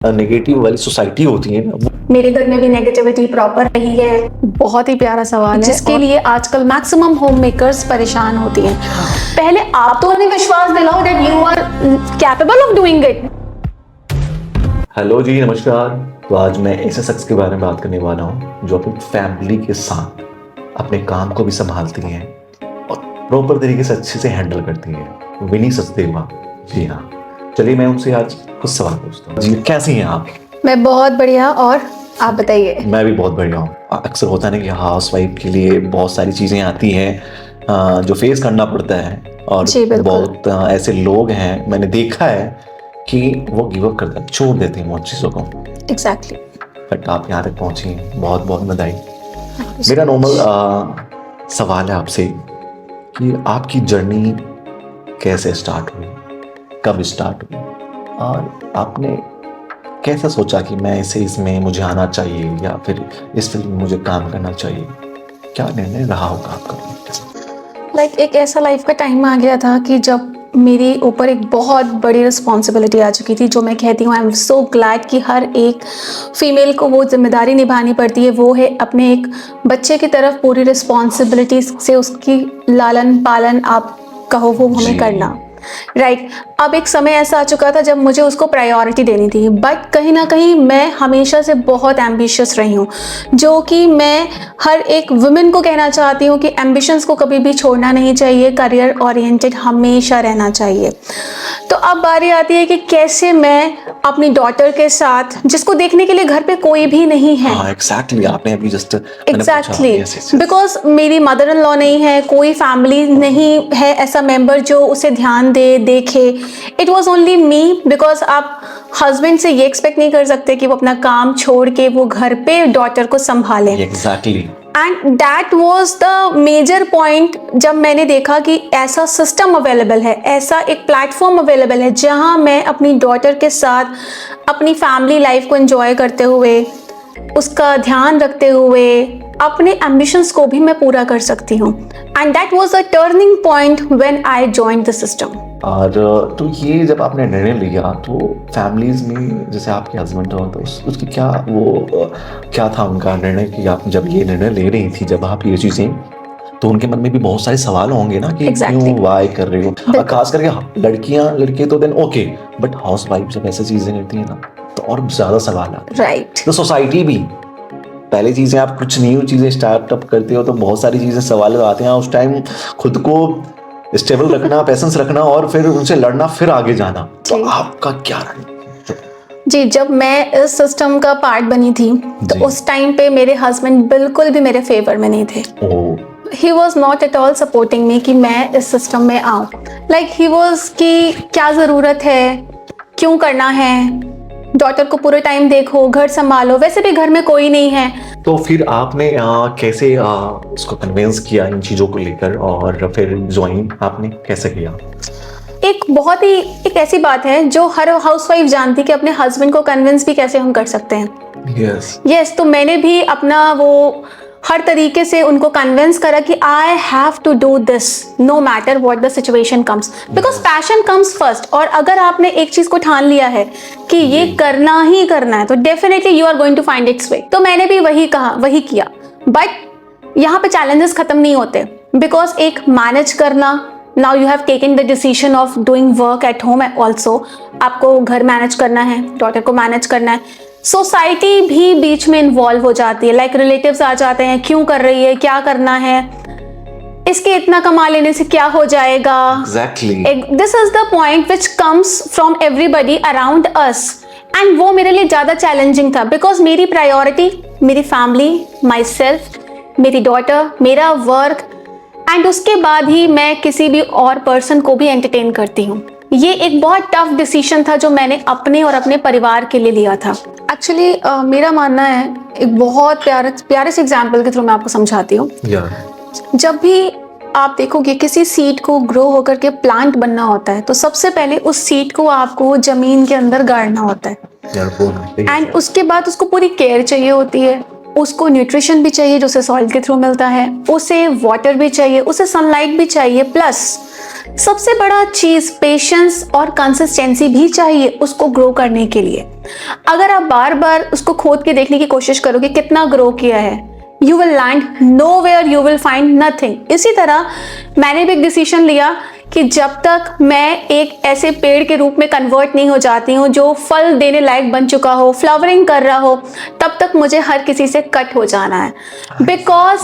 Negative वाली society होती है ना वो। मेरे घर में भी नेगेटिविटी प्रॉपर रही है। बहुत ही प्यारा सवाल है जिसके लिए आजकल मैक्सिमम होम मेकर्स परेशान होती हैं। पहले आप तो उन्हें विश्वास दिलाओ that you are capable of doing it. Hello जी, नमस्कार। तो आज मैं ऐसे शख्स के बारे में बात करने वाला हूँ जो अपनी फैमिली के साथ अपने काम को भी संभालती हैं और प्रॉपर तरीके से अच्छे से हैंडल करती हैं। विनी सचदेवा। जी हाँ, चलिए मैं उनसे आज कुछ सवाल पूछता हूँ। जी, कैसी हैं आप? मैं बहुत बढ़िया, और आप बताइए? मैं भी बहुत बढ़िया हूँ। अक्सर होता है ना कि हाउस वाइफ के लिए बहुत सारी चीज़ें आती हैं जो फेस करना पड़ता है, और बहुत ऐसे लोग हैं, मैंने देखा है कि वो गिव अप करते हैं, छोड़ देते हैं बहुत चीज़ों को। एग्जैक्टली। बट आप यहाँ तक पहुँची हैं, बहुत बहुत बधाई। मेरा नॉर्मल सवाल है आपसे कि आपकी जर्नी कैसे स्टार्ट हुई, कब स्टार्ट हुई, और आपने कैसा सोचा कि मैं इसमें मुझे आना चाहिए या फिर इस फील्ड में मुझे काम करना चाहिए? क्या निर्णय रहा होगा आपका? एक ऐसा लाइफ का टाइम आ गया था कि जब मेरे ऊपर एक बहुत बड़ी रिस्पॉन्सिबिलिटी आ चुकी थी, जो मैं कहती हूँ आई एम सो ग्लैड कि हर एक फीमेल को वो जिम्मेदारी निभानी पड़ती है। वो है अपने एक बच्चे की तरफ पूरी रिस्पॉन्सिबिलिटी से उसकी लालन पालन, आप कहो वो हमें करना। राइट। अब एक समय ऐसा आ चुका था जब मुझे उसको प्रायोरिटी देनी थी, बट कहीं ना कहीं मैं हमेशा से बहुत एम्बिशियस रही हूँ, जो कि मैं हर एक वुमेन को कहना चाहती हूँ कि एम्बिशंस को कभी भी छोड़ना नहीं चाहिए, करियर ओरिएंटेड हमेशा रहना चाहिए। तो अब बारी आती है कि कैसे मैं अपनी डॉटर के साथ, जिसको देखने के लिए घर पे कोई भी नहीं है। एग्जैक्टली, आपने अभी जस्ट एग्जैक्टली, बिकॉज मेरी मदर इन लॉ नहीं है, कोई फैमिली नहीं है ऐसा मेंबर जो उसे ध्यान दे, देखे। It was only me, because आप हस्बैंड से ये एक्सपेक्ट नहीं कर सकते कि वो अपना काम छोड़ के वो घर पे डॉटर को संभाले। Exactly. And that was the major point, जब मैंने देखा कि ऐसा सिस्टम अवेलेबल है, ऐसा एक प्लेटफॉर्म अवेलेबल है जहां मैं अपनी डॉटर के साथ अपनी फैमिली लाइफ को एंजॉय करते हुए, उसका ध्यान रखते हुए अपने एम्बिशंस को भी मैं पूरा कर सकती हूँ। And that was the turning point when I joined the system. और तो ये जब आपने निर्णय लिया तो फैमिलीज में, जैसे आपके हस्बैंड हो, तो उसकी क्या था उनका निर्णय कि आप जब ये निर्णय ले रही थी, जब आप ये चीज़ें, तो उनके मन में भी बहुत सारे सवाल होंगे ना कि क्यों वाई कर रही हो, और खास करके लड़के तो then okay, but housewife जब ऐसी चीजें करती है ना तो और ज्यादा सवाल आते हैं। राइट। तो सोसाइटी भी, पहले चीजें आप कुछ न्यू चीजें स्टार्टअप करते हो तो बहुत सारी चीजें सवाल आते हैं। उस टाइम खुद को स्टेबल रखना, पेशेंस रखना, और फिर उनसे लड़ना, फिर आगे जाना। तो आपका क्या रहा? जी, जब मैं इस सिस्टम का पार्ट बनी थी तो उस टाइम पे मेरे हस्बैंड बिल्कुल भी मेरे फेवर में नहीं थे। He was not at all supporting me कि मैं इस सिस्टम में आऊँ। He was कि क्या ज़रूरत है, क्यों करना है, डॉटर को पूरे टाइम देखो, घर संभालो, वैसे भी घर में कोई नहीं है। तो फिर आपने कैसे उसको कन्विंस किया इन चीज़ों को लेकर, और फिर ज्वाइन आपने कैसे किया? एक ऐसी बात है जो हर हाउसवाइफ जानती कि अपने हस्बैंड को कन्विंस भी कैसे हम कर सकते हैं। यस, तो मैंने भी अपना वो हर तरीके से उनको कन्विंस करा कि I have to do this no matter what the situation comes, because passion comes first. और अगर आपने एक चीज को ठान लिया है कि ये करना ही करना है, तो definitely you are going to find its way. तो मैंने भी वही कहा, वही किया। बट यहाँ पे चैलेंजेस खत्म नहीं होते, बिकॉज एक मैनेज करना, now you have taken the decision of doing work at home also, आपको घर मैनेज करना है, डॉटर को मैनेज करना है, सोसाइटी भी बीच में इन्वॉल्व हो जाती है। रिलेटिव्स आ जाते हैं, क्यों कर रही है, क्या करना है, इसके इतना कमा लेने से क्या हो जाएगा। This is the point which comes from everybody around us, and वो मेरे लिए ज्यादा चैलेंजिंग था, बिकॉज मेरी प्रायोरिटी मेरी फैमिली, माई सेल्फ, मेरी डॉटर, मेरा वर्क, एंड उसके बाद ही मैं किसी भी और पर्सन को भी एंटरटेन करती हूँ। ये एक बहुत टफ डिसीजन था जो मैंने अपने और अपने परिवार के लिए लिया था। एक्चुअली मेरा मानना है, एक बहुत प्यारे से एग्जाम्पल के थ्रू मैं आपको समझाती हूँ। जब भी आप देखोगे किसी सीड को ग्रो होकर के प्लांट बनना होता है, तो सबसे पहले उस सीड को आपको जमीन के अंदर गाड़ना होता है, एंड उसके बाद उसको पूरी केयर चाहिए होती है, उसको न्यूट्रिशन भी चाहिए जो उसे सॉइल के थ्रू मिलता है, उसे वाटर भी चाहिए, उसे सनलाइट भी चाहिए, प्लस सबसे बड़ा चीज पेशेंस और कंसिस्टेंसी भी चाहिए उसको ग्रो करने के लिए। अगर आप बार बार उसको खोद के देखने की कोशिश करोगे कितना ग्रो किया है, you will land nowhere, you will find nothing. इसी तरह मैंने भी एक डिसीजन लिया कि जब तक मैं एक ऐसे पेड़ के रूप में कन्वर्ट नहीं हो जाती हूँ जो फल देने लायक बन चुका हो, फ्लावरिंग कर रहा हो, तब तक मुझे हर किसी से कट हो जाना है। Because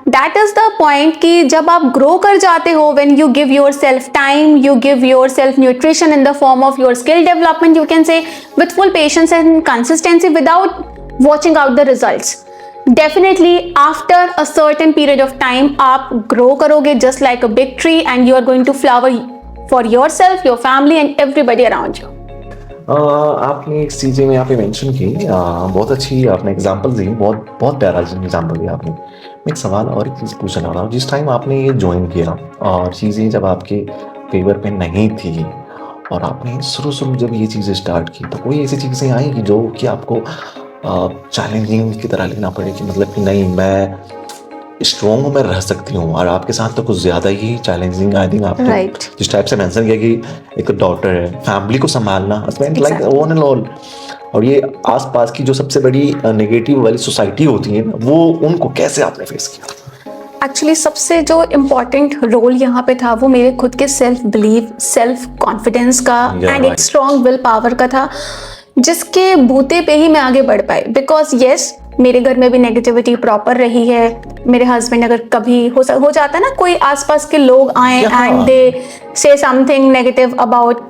that is the point कि जब आप ग्रो कर जाते हो, when you give yourself time, you give yourself nutrition in the form of your skill development, you can say with full patience and consistency without watching out the results, definitely after a certain period of time आप grow करोगे just like a big tree and you are going to flower for your self, your family and everybody around you. आपने एक चीज़ें में यहाँ पे mention की, बहुत अच्छी आपने एग्जांपल दी, बहुत प्यारा एग्जांपल दिया आपने। मैं एक सवाल और एक चीज़ पूछना चाह रहा हूँ, जिस टाइम आपने ये ज्वाइन किया और चीज़ें जब आपके फेवर पे नहीं थी और आपने शुरू जब ये चीज़ें स्टार्ट की, तो कोई ऐसी चीज़ें आई कि जो कि आपको चैलेंजिंग की तरह लेना पड़े कि मतलब कि नहीं मैं स्ट्रॉन्ग हूँ, मैं रह सकती हूँ, और आपके साथ तो कुछ ज़्यादा ही चैलेंजिंग आई थिंक आपने जिस टाइप से मेंशन किया कि एक डॉटर है, फैमिली को संभालना, husband like one and all, और ये आसपास की जो सबसे बड़ी नेगेटिव वाली सोसाइटी होती है वो, उनको कैसे आपने फेस किया? एक्चुअली सबसे जो इम्पोर्टेंट रोल यहाँ पे था वो मेरे खुद के सेल्फ बिलीव, सेल्फ कॉन्फिडेंस का एंड एक स्ट्रॉन्ग विल पावर का था, जिसके बूते पे ही मैं आगे बढ़ पाई। बिकॉज येस, मेरे घर में भी नेगेटिविटी प्रॉपर रही है। मेरे हस्बैंड अगर कभी हो जाता है ना, कोई आसपास के लोग आए एंड दे से समथिंग नेगेटिव अबाउट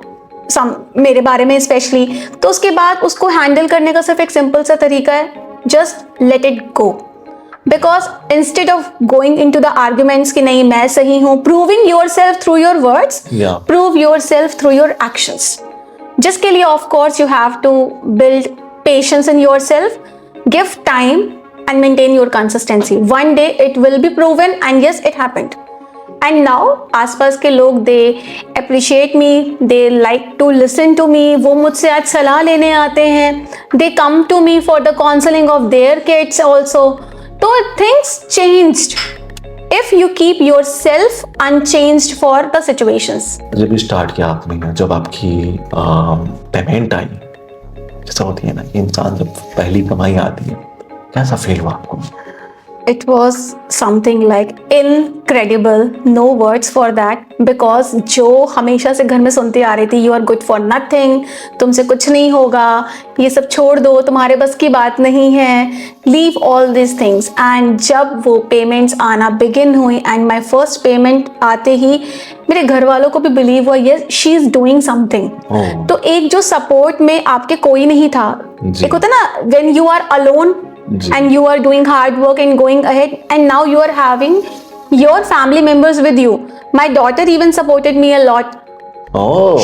मेरे बारे में स्पेशली, तो उसके बाद उसको हैंडल करने का सिर्फ एक सिंपल सा तरीका है, just let it go. Because instead of going into the arguments कि नहीं मैं सही हूँ, proving yourself through your words, prove yourself through your actions, जिसके लिए of course you have to build patience in yourself, give time and maintain your consistency. One day it will be proven and yes, it happened. And now आसपास के लोग they appreciate me, they like to listen to me, वो मुझसे आज सलाह लेने आते हैं, they come to me for the counseling of their kids also. तो things changed if you keep yourself unchanged for the situations. जब स्टार्ट किया आपने, जब आपकी पेमेंट आई, जैसा होती है ना कि इंसान जब पहली कमाई आती है, कैसा फील हुआ आपको? It was something like incredible, no words for that, because जो हमेशा से घर में सुनती आ रही थी, you are good for nothing, तुमसे कुछ नहीं होगा, ये सब छोड़ दो, तुम्हारे बस की बात नहीं है, leave all these things। and जब वो payments आना begin हुई and my first payment आते ही मेरे घर वालों को भी believe हुआ, yes she is doing something। तो एक जो support में आपके कोई नहीं था, एक होता ना when you are alone and you are doing hard work and going ahead, and now you are having your family members with you. My daughter even supported me a lot.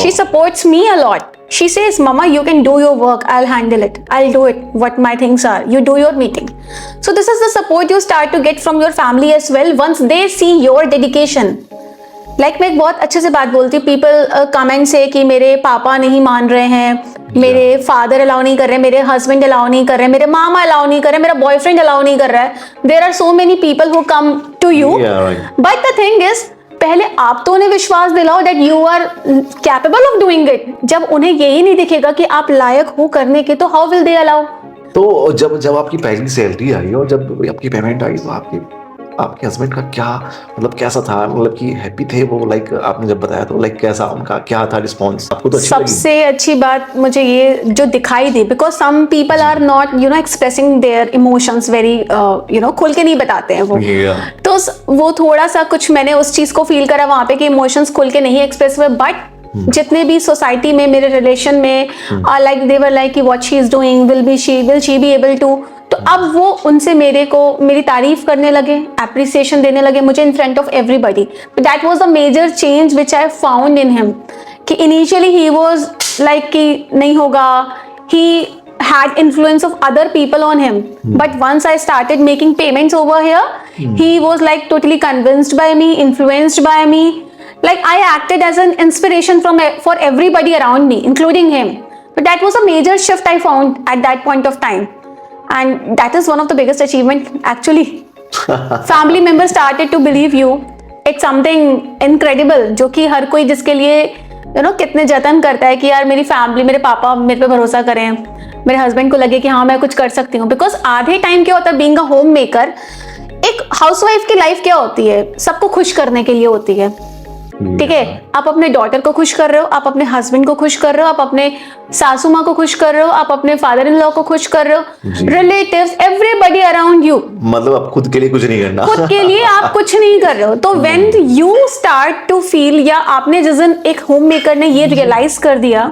She supports me a lot. She says, Mama, you can do your work, I'll handle it, I'll do it, what my things are, you do your meeting. So this is the support you start to get from your family as well once they see your dedication. Like मैं एक बहुत अच्छे से बात बोलती हूँ, people comment से कि मेरे पापा नहीं मान रहे हैं, मेरे फादर अलाउ नहीं कर रहे हैं, मेरे हस्बैंड अलाउ नहीं कर रहे हैं, मेरे मामा अलाउ नहीं कर रहे हैं, मेरा बॉयफ्रेंड अलाउ नहीं कर रहा है। There are so many people who come to you, but the thing is पहले आप तो उन्हें विश्वास दिलाओ that you are capable of doing it. जब उन्हें यही नहीं दिखेगा कि आप लायक हो करने के, तो हाउ विल दे अलाउ? तो जब आपकी पहली सैलरी आई और जब आपकी पेमेंट आई, तो आपके हस्बैंड का क्या मतलब कैसा था, मतलब कि हैप्पी थे वो? लाइक आपने जब बताया तो लाइक कैसा उनका क्या था रिस्पॉन्स? आपको तो सबसे अच्छी बात मुझे ये जो दिखाई दी, because some people are not expressing their emotions very खुल के नहीं बताते हैं वो, तो वो थोड़ा सा कुछ मैंने उस चीज को फील करा वहां पे कि इमोशंस खुल के नहीं एक्सप्रेस हुए। बट जितने भी सोसाइटी में मेरे रिलेशन में like they were like what she is doing, will she be able to, तो अब वो उनसे मेरी तारीफ करने लगे, एप्रिसिएशन देने लगे मुझे in front of everybody. That was the major change which I found in him, कि इनिशियली ही वाज लाइक कि नहीं होगा, he had influence of other people on him, but once I started making payments over here, he was like totally convinced by me, influenced by me, like I acted as an inspiration for everybody around me, including him. But that was a major shift I found at that point of time, and that is one of the biggest achievement actually. Family members started to believe you, it's something incredible, जो कि हर कोई जिसके लिए कितने जतन करता है कि यार मेरी फैमिली, मेरे पापा मेरे पे भरोसा करें, मेरे हस्बैंड को लगे कि हाँ मैं कुछ कर सकती हूँ। बिकॉज आधे टाइम क्या होता है बीइंग अ होम मेकर, एक हाउसवाइफ की लाइफ क्या होती है, सबको खुश करने के लिए होती है। ठीक है, आप अपने डॉटर को खुश कर रहे हो, आप अपने हस्बैंड को खुश कर रहे हो, आप अपने सासू माँ को खुश कर रहे हो, आप अपने फादर इन लॉ को खुश कर रहे हो, रिलेटिव्स, एवरीबडी अराउंड यू। मतलब आप खुद के लिए कुछ नहीं करना, खुद के लिए आप कुछ नहीं कर रहे हो। तो when you start to feel, या आपने जिस दिन एक होम मेकर ने ये रियलाइज कर दिया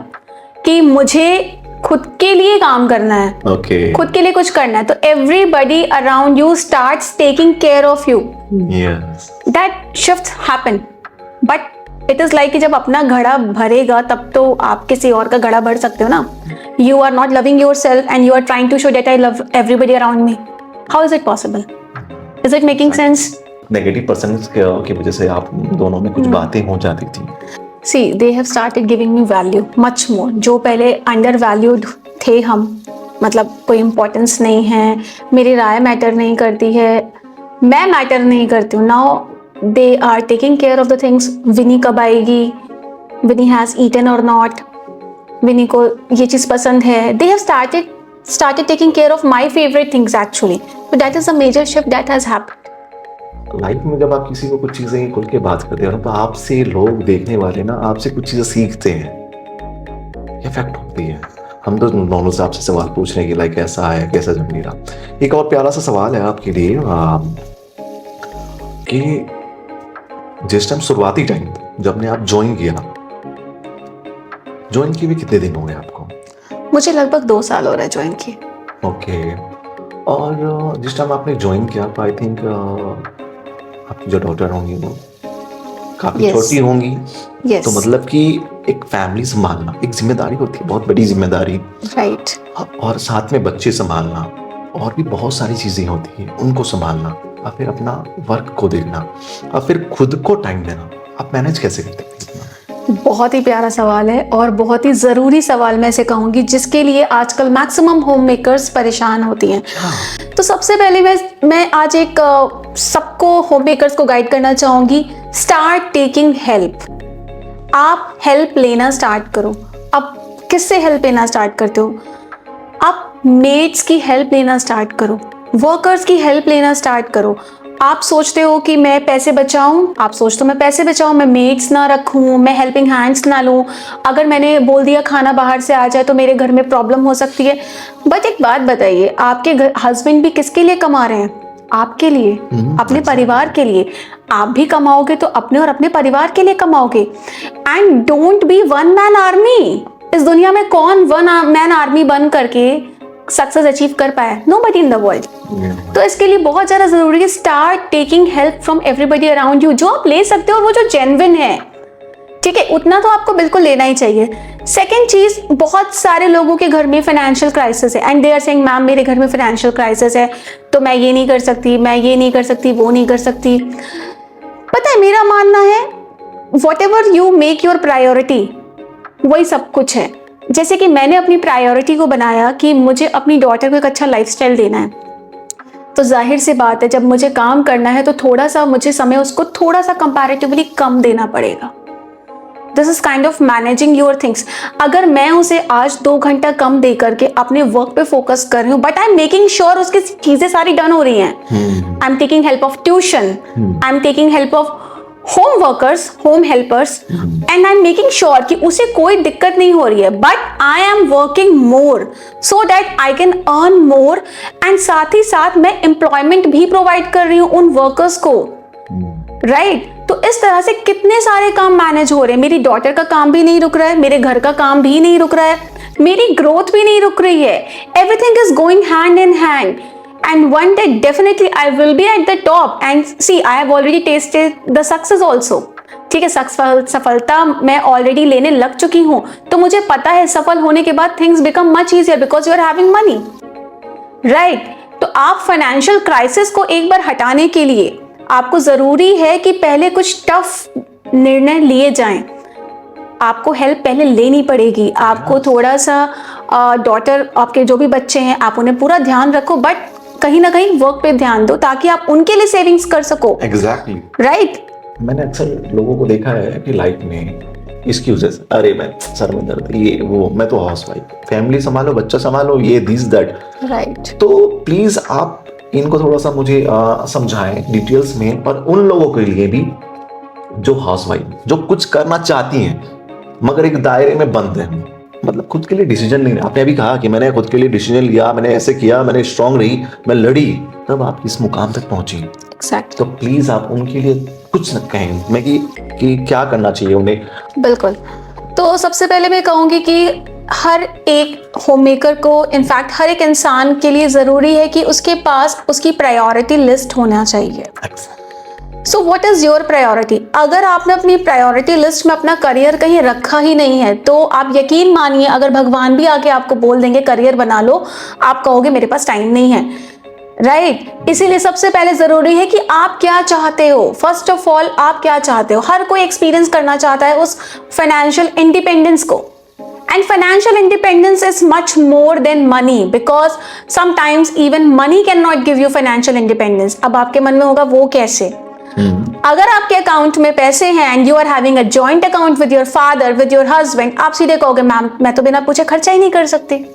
कि मुझे खुद के लिए काम करना है, खुद के लिए कुछ करना है, तो everybody around you starts taking care of you. That shift happen. But it is like कि जब अपना घड़ा भरेगा तब तो आप किसी और का घड़ा भर सकते हो ना। You are not loving yourself and you are trying to show that I love everybody around me. How is it possible? Is it making sense? Negative person की वजह से आप दोनों में कुछ बातें हो जाती थी। See, they have started giving me value much more. जो पहले अंडर वैल्यूड थे हम, मतलब कोई इम्पोर्टेंस नहीं है, मेरी राय मैटर नहीं करती है, मैं मैटर नहीं करती हूँ। Now they are taking care of the things. Vini कब आएगी, Vini has eaten or not, Vini को ये चीज़ पसंद है। They have started taking care of my favorite things actually. So that is a major shift that has happened. Life में जब आप किसी को कुछ चीजें खुल के बात करते हो ना, तो आपसे लोग देखने वाले ना आपसे कुछ चीजें सीखते हैं, इफेक्ट होती है। हम तो नॉर्मल से आपसे सवाल पूछ रहे हैं कि लाइक कैसा है, कैसा जर्नी रहा। एक और प्यारा सा सवाल है आपके लिए कि जिस टाइम शुरुआती टाइम जब ने आप ज्वाइन किया भी कितने दिन हो गए आपको? मुझे लगभग 2 साल हो रहा है ज्वाइन किए। ओके। और जिस टाइम आपने ज्वाइन किया तो आई थिंक आपकी जो डॉटर होंगी वो काफी छोटी होंगी। तो मतलब कि एक फैमिली संभालना एक जिम्मेदारी होती है, बहुत बड़ी जिम्मेदारी। राइट। और साथ में बच्चे संभालना और भी बहुत सारी चीजें होती हैं, उनको संभालना और फिर अपना वर्क को देखना और फिर खुद को टाइम देना, आप मैनेज कैसे करते हैं? बहुत ही प्यारा सवाल है और बहुत ही ज़रूरी सवाल मैं इसे कहूँगी, जिसके लिए आजकल मैक्सिमम होम मेकर्स परेशान होती हैं। तो सबसे पहले मैं आज एक सबको होम मेकर्स को गाइड करना चाहूँगी, स्टार्ट टेकिंग हेल्प। आप हेल्प लेना स्टार्ट करो। अब किससे हेल्प लेना स्टार्ट करते हो? आप मेड्स की हेल्प लेना स्टार्ट करो, वर्कर्स की हेल्प लेना स्टार्ट करो। आप सोचते हो कि मैं पैसे बचाऊं, आप सोचते हो मैं पैसे बचाऊं, मैं मेड्स ना रखूं, मैं हेल्पिंग हैंड्स ना लूं, अगर मैंने बोल दिया खाना बाहर से आ जाए तो मेरे घर में प्रॉब्लम हो सकती है। बट एक बात बताइए, आपके हस्बैंड भी किसके लिए कमा रहे हैं? आपके लिए, अपने परिवार के लिए। आप भी कमाओगे तो अपने और अपने परिवार के लिए कमाओगे। And don't be one man army. इस दुनिया में कौन वन मैन आर्मी बन करके सक्सेस अचीव कर पाया? Nobody in the world. तो इसके लिए बहुत ज्यादा जरूरी है start taking help from everybody around you. जो आप ले सकते हो वो जो जेन्युइन है, ठीक है, उतना तो आपको बिल्कुल लेना ही चाहिए। सेकेंड चीज, बहुत सारे लोगों के घर में फाइनेंशियल क्राइसिस है and they are saying ma'am मेरे घर में फाइनेंशियल क्राइसिस है तो मैं ये नहीं कर सकती, मैं ये नहीं कर सकती, वो नहीं कर सकती। पता है, मेरा मानना है what ever you make your priority वही सब कुछ है। जैसे कि मैंने अपनी प्रायोरिटी को बनाया कि मुझे अपनी डॉटर को एक अच्छा लाइफस्टाइल देना है, तो जाहिर सी बात है जब मुझे काम करना है तो थोड़ा सा मुझे समय उसको थोड़ा सा कंपैरेटिवली कम देना पड़ेगा। This is kind of managing your things. अगर मैं उसे आज 2 घंटा कम दे करके अपने वर्क पे फोकस कर रही हूँ, but I am making sure उसकी चीजें सारी डन हो रही हैं। I am taking help of tuition, I am taking help of home workers, home helpers, and I am making sure कि उसे कोई दिक्कत नहीं हो रही है, but I am working more so that I can earn more, and साथ ही साथ मैं एम्प्लॉयमेंट भी प्रोवाइड कर रही हूँ उन वर्कर्स को। राइट तो इस तरह से कितने सारे काम मैनेज हो रहे हैं। मेरी डॉटर का काम भी नहीं रुक रहा है, मेरे घर का काम भी नहीं रुक रहा है, मेरी ग्रोथ भी नहीं रुक रही है। Everything is going hand in hand, and one day definitely I will be at the top, and see I have already tasted the success also। ठीक है, सफलता मैं ऑलरेडी लेने लग चुकी हूँ, तो मुझे पता है सफल होने के बाद things become much easier because you are having money. Right, तो आप फाइनेंशियल क्राइसिस को एक बार हटाने के लिए आपको जरूरी है कि पहले कुछ टफ निर्णय लिए जाएं। आपको हेल्प पहले लेनी पड़ेगी। आपको थोड़ा सा डॉटर, आपके जो भी बच्चे हैं, आप उन्हें पूरा ध्यान रखो, बट कहीं ना कहीं वर्क पे ध्यान दो ताकि आप उनके लिए सेविंग्स कर सको। एग्जैक्टली। राइट, मैंने अक्सर लोगों को देखा है कि लाइफ में एक्सक्यूजेस, अरे मैं सर में दर्द, ये वो, मैं तो हाउस वाइफ, फैमिली संभालो, बच्चा संभालो, ये दिस दैट। राइट। तो प्लीज आप इनको थोड़ा सा मुझे समझाएं डिटेल्स में, और उन लोगों के लिए भी जो हाउस वाइफ, जो कुछ करना चाहती हैं मगर एक दायरे में बंद है, मतलब खुद के लिए डिसीजन नहीं। आपने अभी कहा कि मैंने खुद के लिए डिसीजन लिया, मैंने ऐसे किया, मैंने स्ट्रांग रही, मैं लड़ी, तब आप इस मुकाम तक पहुंची। Exactly. तो प्लीज आप उनके लिए कुछ न कहें मैं कि क्या करना चाहिए उन्हें। बिल्कुल। तो सबसे पहले मैं कहूँगी कि हर एक होममेकर को, इनफैक्ट हर एक इंसान के लिए ज़रूरी है कि उसके पास उसकी प्रायोरिटी लिस्ट होना चाहिए। So what is your priority? अगर आपने अपनी प्रायोरिटी लिस्ट में अपना करियर कहीं रखा ही नहीं है तो आप यकीन मानिए, अगर भगवान भी आके आपको बोल देंगे करियर बना लो, आप कहोगे मेरे पास टाइम नहीं है। राइट। इसीलिए सबसे पहले ज़रूरी है कि आप क्या चाहते हो। फर्स्ट ऑफ ऑल आप क्या चाहते हो? हर कोई एक्सपीरियंस करना चाहता है उस फाइनेंशियल इंडिपेंडेंस को। And financial independence is much more than money, because sometimes even money cannot give you financial independence. अब आपके मन में होगा वो कैसे? अगर आपके अकाउंट में पैसे हैं and you are having a joint account with your father, with your husband, आप सीधे कहोगे मैम मैं तो बिना पूछे खर्चा ही नहीं कर सकती।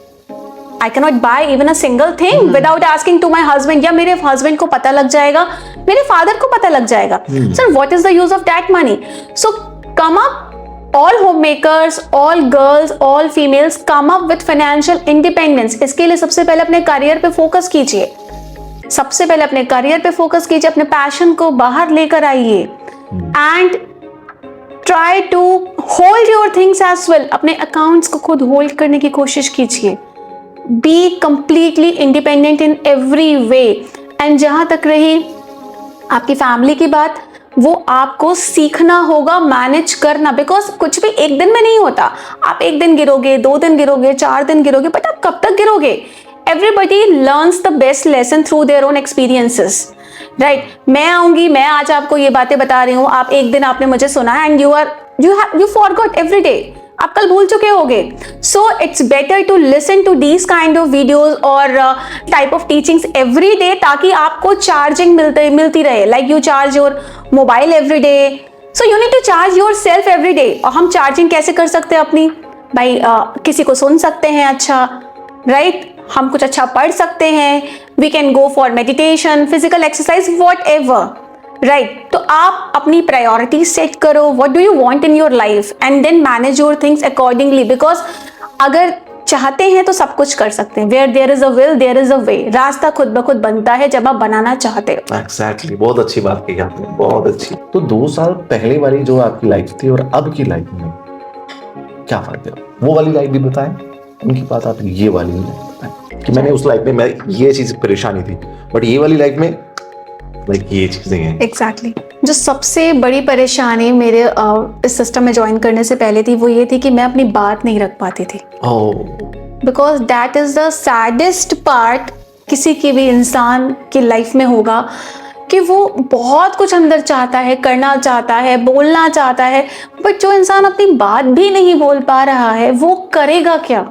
I cannot buy even a single thing without asking to my husband, या मेरे husband को पता लग जाएगा, मेरे father को पता लग जाएगा। Sir, what is the use of that money? So come up, all homemakers, all girls, all females, come up with financial independence. इसके लिए सबसे पहले अपने करियर पे फोकस कीजिए, सबसे पहले अपने करियर पे फोकस कीजिए, अपने पैशन को बाहर लेकर आइए and try to hold your things as well. अपने अकाउंट्स को खुद होल्ड करने की कोशिश कीजिए। Be completely independent in every way. And जहां तक रही आपकी फैमिली की बात, वो आपको सीखना होगा मैनेज करना, बिकॉज कुछ भी एक दिन में नहीं होता। आप एक दिन गिरोगे, 2 दिन गिरोगे, 4 दिन गिरोगे, बट आप कब तक गिरोगे? Everybody learns the best lesson through their own experiences. Right. मैं आऊंगी, मैं आज आपको ये बातें बता रही हूँ, आप एक दिन आपने मुझे सुना and you forgot every day, आप कल भूल चुके होगे। So it's better to listen to these kind of videos और type of teachings every day, ताकि आपको चार्जिंग मिलती रहे। Like you charge your mobile every day, so you need to charge yourself every day. और हम charging कैसे कर सकते हैं अपनी? भाई किसी को सुन सकते हैं अच्छा, राइट? हम कुछ अच्छा पढ़ सकते हैं, we can go for meditation, physical exercise, whatever. Right. तो आप अपनी प्रायोरिटी सेट करो, what do you want in your life, and then manage your things accordingly. Because अगर चाहते हैं तो सब कुछ कर सकते हैं। Where there is a will there is a way. रास्ता खुद ब खुद बनता है जब आप बनाना चाहते हो। एग्जैक्टली, बहुत अच्छी बात कही आपने, बहुत अच्छी। तो 2 साल पहले वाली जो आपकी लाइफ थी और अब की लाइफ में क्या फर्क है? वो वाली लाइफ भी बताएं, उनकी बात आप ये वाली लाइफ बताएं कि मैंने उस लाइफ में मैं ये चीज परेशानी थी, बट ये वाली लाइफ में लाइक ये चीजें हैं। एग्जैक्टली। जो सबसे बड़ी परेशानी मेरे इस सिस्टम में ज्वाइन करने से पहले थी, वो ये थी कि मैं अपनी बात नहीं रख पाती थी। Because that is the saddest part किसी की भी इंसान की लाइफ में होगा, कि वो बहुत कुछ अंदर चाहता है, करना चाहता है, बोलना चाहता है, बट जो इंसान अपनी बात भी नहीं बोल पा रहा है वो करेगा क्या?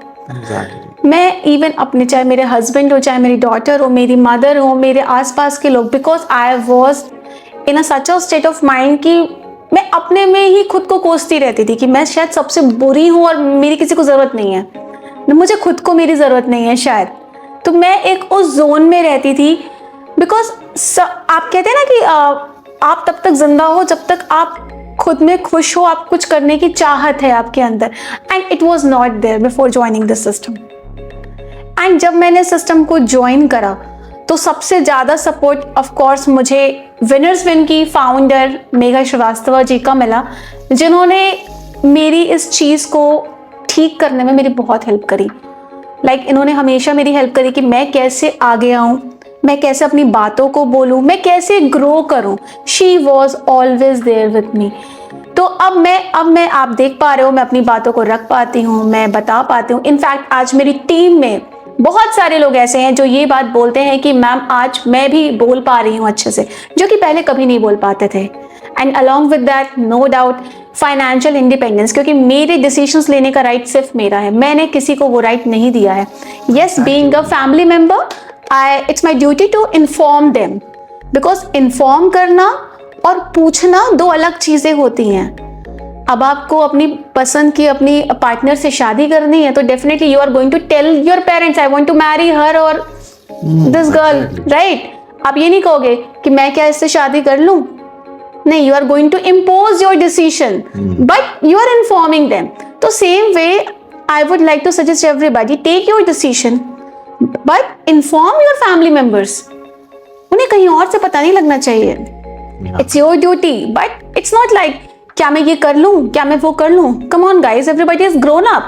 मैं इवन अपने, चाहे मेरे हस्बैंड हो, चाहे मेरी डॉटर हो, मेरी मदर हो, मेरे आसपास के लोग, because I was in a such a state of mind कि मैं अपने में ही खुद को कोसती रहती थी कि मैं शायद सबसे बुरी हूँ और मेरी किसी को ज़रूरत नहीं है, मुझे खुद को मेरी ज़रूरत नहीं है शायद। तो मैं एक उस जोन में रहती थी। बिकॉज आप कहते हैं ना कि आप तब तक जिंदा हो जब तक आप खुद में खुश हो, आप कुछ करने की चाहत है आपके अंदर, and it was not there before joining this system. And जब मैंने सिस्टम को ज्वाइन करा तो सबसे ज़्यादा सपोर्ट ऑफ कोर्स मुझे विनर्स विन की फाउंडर मेघा श्रीवास्तव जी का मिला, जिन्होंने मेरी इस चीज़ को ठीक करने में मेरी बहुत हेल्प करी। लाइक इन्होंने हमेशा मेरी हेल्प करी कि मैं कैसे आगे आऊँ, मैं कैसे अपनी बातों को बोलूँ, मैं कैसे ग्रो करूँ। She was always there with me. तो अब मैं आप देख पा रहे हो, मैं अपनी बातों को रख पाती हूँ, मैं बता पाती हूँ। इनफैक्ट आज मेरी टीम में बहुत सारे लोग ऐसे हैं जो ये बात बोलते हैं कि मैम आज मैं भी बोल पा रही हूँ अच्छे से, जो कि पहले कभी नहीं बोल पाते थे। And along with that no doubt financial independence, क्योंकि मेरे डिसीजंस लेने का राइट सिर्फ मेरा है, मैंने किसी को वो राइट नहीं दिया है। Yes, being a family member, it's my duty to inform them, because inform करना और पूछना दो अलग चीजें होती हैं। अब आपको अपनी पसंद की अपनी पार्टनर से शादी करनी है तो definitely you are going to tell your parents I want to marry her और दिस गर्ल, राइट? आप ये नहीं कहोगे कि मैं क्या इससे शादी कर लूं, नहीं, you are going to impose your decision but you are informing them. तो same way I would like to suggest everybody, take your decision but inform your family members. उन्हें कहीं और से पता नहीं लगना चाहिए। It's your duty, but it's not like क्या मैं ये कर लूं, क्या मैं वो कर लूं। Come on guys, everybody is grown up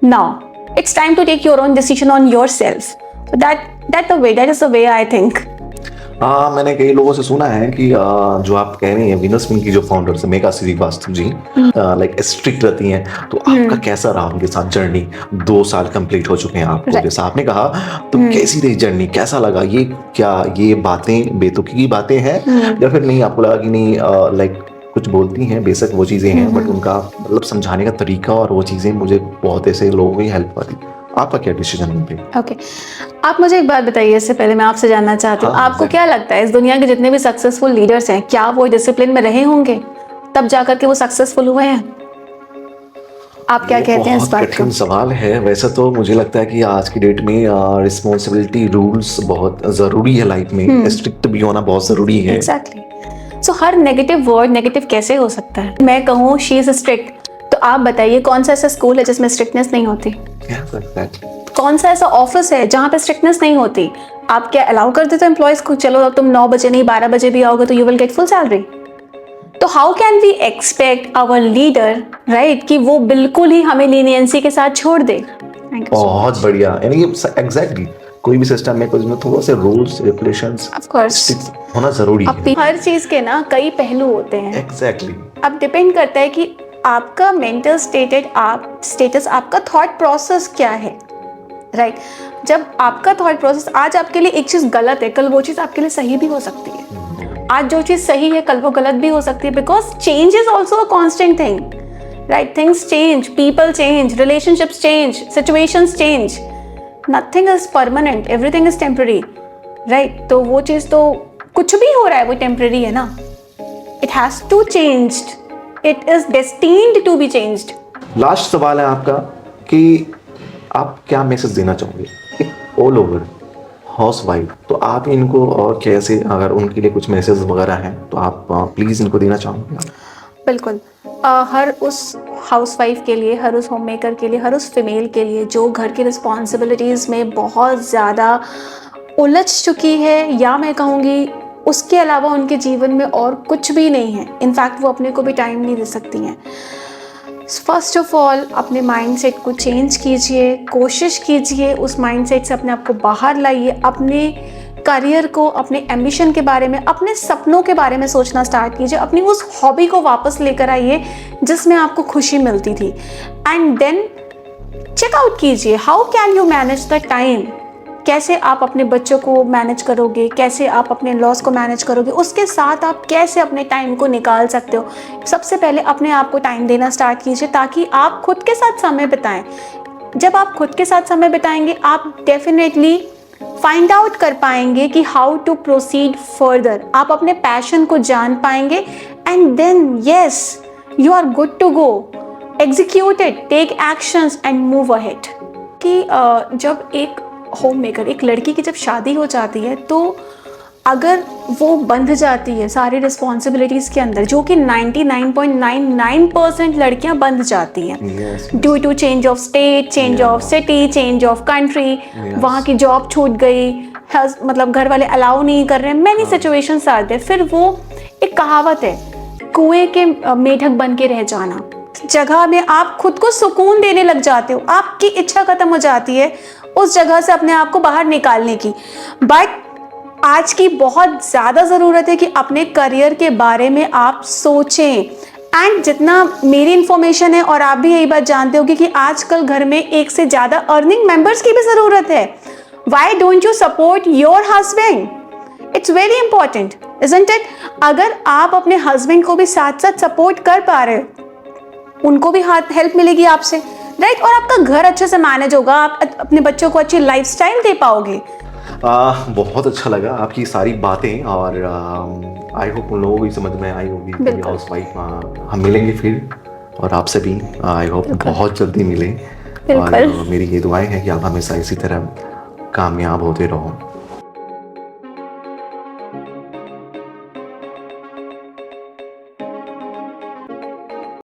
now, it's time to take your own decision on yourself. That is the way I think. मैंने कई लोगों से सुना है कि जो आप कह रही हैं विनस विंग की जो फाउंडर्स है मेघा श्रीवास्तव जी, लाइक स्ट्रिक्ट रहती हैं, तो आपका कैसा रहा उनके साथ जर्नी? 2 साल कंप्लीट हो चुके हैं आपको, जैसा आपने कहा, तो कैसी रही जर्नी, कैसा लगा? ये क्या ये बातें बेतुकी की बातें हैं या फिर नहीं आपको लगा कि नहीं लाइक कुछ बोलती हैं, बेशक वो चीजें हैं बट उनका मतलब समझाने का तरीका और वो चीजें मुझे बहुत ऐसे लोगों की हेल्प करी? आपका क्या डिसीजन होते? ओके, आप मुझे एक बात बताइए, इससे पहले मैं आपसे जानना चाहती हूँ, आपको क्या लगता है इस दुनिया के जितने भी सक्सेसफुल लीडर्स हैं, क्या वो डिसिप्लिन में रहे होंगे तब जाकर के वो सक्सेसफुल हुए हैं? आप क्या कहते हैं इस बात को? कठिन सवाल है। वैसे तो मुझे लगता है कि आज की डेट में रिस्पॉन्सिबिलिटी, रूल्स बहुत जरूरी है लाइफ में, स्ट्रिक्ट भी होना बहुत जरूरी है। एग्जैक्टली। सो हर नेगेटिव वर्ड नेगेटिव कैसे हो सकता है? मैं कहूँ शी इज स्ट्रिक्ट, तो आप बताइए कौन सा ऐसा स्कूल है जिसमें स्ट्रिक्टनेस नहीं होती? कौन सा ऐसा ऑफिस है जहाँ पे स्ट्रिक्टनेस नहीं होती? आप क्या अलाउ कर देते हो एम्प्लॉयज को, चलो अब तुम 9 बजे नहीं 12 बजे भी आओगे तो you will get full salary? तो how can we expect our leader, right, कि वो बिल्कुल ही हमें लीनियंसी के साथ छोड़ दे? बहुत बढ़िया, यानी एग्जैक्टली कोई भी सिस्टम में कुछ थोड़ा से रूल्स रेगुलेशंस ऑफ कोर्स होना जरूरी है। हर चीज के ना कई पहलू होते हैं। एग्जैक्टली। अब डिपेंड करता है कि आपका मेंटल स्टेटस, आपका थॉट प्रोसेस क्या है, राइट? जब आपका थॉट प्रोसेस आज आपके लिए एक चीज गलत है, कल वो चीज आपके लिए सही भी हो सकती है। आज जो चीज सही है कल वो गलत भी हो सकती है, because change is also a constant thing, right? Things change, people change, relationships change, situations change, nothing is permanent, everything is temporary, right? तो वो चीज तो कुछ भी हो रहा है वो टेम्पररी है ना, it has to changed, it is destined to be changed. Last सवाल है आपका कि आप क्या मैसेज देना चाहोगे ऑल ओवर हाउसवाइफ, तो आप इनको और कैसे, अगर उनके लिए कुछ मैसेज वगैरह हैं तो आप प्लीज इनको देना चाहोगे? बिल्कुल, हर उस हाउसवाइफ के लिए, हर उस होम मेकर के लिए, हर उस फीमेल के लिए जो घर की रिस्पॉन्सिबिलिटीज़ में बहुत ज़्यादा उलझ चुकी है, या मैं कहूँगी उसके अलावा उनके जीवन में और कुछ भी नहीं है, इनफैक्ट वो अपने को भी टाइम नहीं दे सकती हैं। फर्स्ट ऑफ ऑल अपने माइंडसेट को चेंज कीजिए, कोशिश कीजिए उस माइंडसेट से अपने आप को बाहर लाइए, अपने करियर को, अपने एम्बिशन के बारे में, अपने सपनों के बारे में सोचना स्टार्ट कीजिए, अपनी उस हॉबी को वापस लेकर आइए जिसमें आपको खुशी मिलती थी, एंड देन चेक आउट कीजिए how can you manage the time. कैसे आप अपने बच्चों को मैनेज करोगे, कैसे आप अपने लॉस को मैनेज करोगे, उसके साथ आप कैसे अपने टाइम को निकाल सकते हो। सबसे पहले अपने आप को टाइम देना स्टार्ट कीजिए ताकि आप खुद के साथ समय बिताएं। जब आप खुद के साथ समय बिताएंगे आप डेफिनेटली फाइंड आउट कर पाएंगे कि हाउ टू प्रोसीड फर्दर, आप अपने पैशन को जान पाएंगे, and then yes you are good to go, execute it, take actions and move ahead. कि जब एक होम मेकर, एक लड़की की जब शादी हो जाती है तो अगर वो बंध जाती है सारी रिस्पॉन्सिबिलिटीज़ के अंदर, जो कि 99.99% लड़कियां बंध जाती हैं due to change of state, change of city, change of country, वहाँ की जॉब छूट गई, मतलब घर वाले अलाउ नहीं कर रहे हैं, मैनी सिचुएशंस आते हैं। फिर वो एक कहावत है, कुएं के मेढक बन के रह जाना। जगह में आप खुद को सुकून देने लग जाते हो, आपकी इच्छा खत्म हो जाती है उस जगह से अपने आप को बाहर निकालने की। बट आज की बहुत ज़्यादा ज़रूरत है कि अपने करियर के बारे में आप सोचें, एंड जितना मेरी इन्फॉर्मेशन है और आप भी यही बात जानते होगी कि आजकल घर में एक से ज़्यादा अर्निंग मेंबर्स की भी ज़रूरत है। Why don't you support your husband? It's very important, isn't it? अगर आप अपने हस्बैंड को भी साथ साथ सपोर्ट कर पा रहे हो, उनको भी हाथ हेल्प मिलेगी आपसे, राइट? और आपका घर अच्छे से मैनेज होगा, आप अपने बच्चों को अच्छी लाइफस्टाइल दे पाओगे। बहुत अच्छा लगा आपकी सारी बातें, और आई होप उन लोगों को भी समझ में आई होगी कि हाउस वाइफ। हम मिलेंगे फिर, और आपसे भी आई होप बहुत जल्दी मिलें। और मेरी ये दुआएं हैं कि आप हमेशा इसी तरह कामयाब होते रहो।